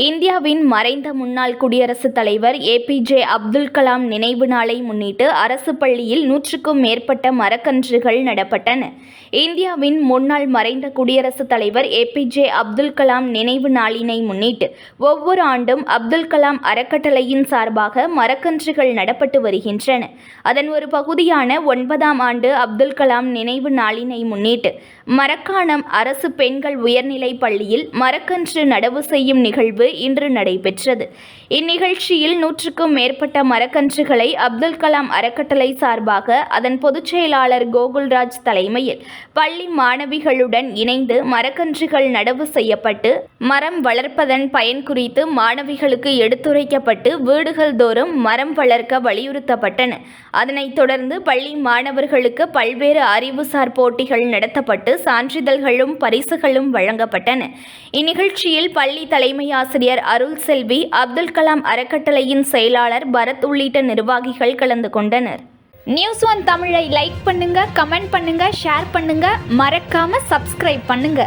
இந்தியாவின் மறைந்த முன்னாள் குடியரசுத் தலைவர் ஏபிஜே அப்துல் கலாம் நினைவு நாளை முன்னிட்டு அரசு பள்ளியில் 100க்கும் மேற்பட்ட மரக்கன்றுகள் நடப்பட்டன. இந்தியாவின் முன்னாள் மறைந்த குடியரசுத் தலைவர் ஏபிஜே அப்துல் கலாம் நினைவு நாளினை முன்னிட்டு ஒவ்வொரு ஆண்டும் அப்துல் கலாம் அறக்கட்டளையின் சார்பாக மரக்கன்றுகள் நடப்பட்டு வருகின்றன. அதன் ஒரு பகுதியான 9ஆம் ஆண்டு அப்துல் கலாம் நினைவு நாளினை முன்னிட்டு மரக்காணம் அரசு பெண்கள் உயர்நிலைப் பள்ளியில் மரக்கன்று நடவு செய்யும் நிகழ்வு இன்று நடைபெற்றது. இந்நிகழ்ச்சியில் 100க்கும் மேற்பட்ட மரக்கன்றுகளை அப்துல் கலாம் அறக்கட்டளை சார்பாக அதன் பொதுச் செயலாளர் கோகுல்ராஜ் தலைமையில் பள்ளி மாணவிகளுடன் இணைந்து மரக்கன்றுகள் நடவு செய்யப்பட்டு மரம் வளர்ப்பதன் பயன் குறித்து மாணவிகளுக்கு எடுத்துரைக்கப்பட்டு வீடுகள் தோறும் மரம் வளர்க்க வலியுறுத்தப்பட்டன. அதனைத் தொடர்ந்து பள்ளி மாணவர்களுக்கு பல்வேறு அறிவுசார் போட்டிகள் நடத்தப்பட்டு சான்றிதழ்களும் பரிசுகளும் வழங்கப்பட்டன. இந்நிகழ்ச்சியில் பள்ளி தலைமை ஆசிரியர் அருள் செல்வி, அப்துல் கலாம் அறக்கட்டளையின் செயலாளர் பரத் உள்ளிட்ட நிர்வாகிகள் கலந்து கொண்டனர். News1 தமிழை லைக் பண்ணுங்க, கமெண்ட் பண்ணுங்க, ஷேர் பண்ணுங்க, மறக்காம சப்ஸ்கிரைப் பண்ணுங்க.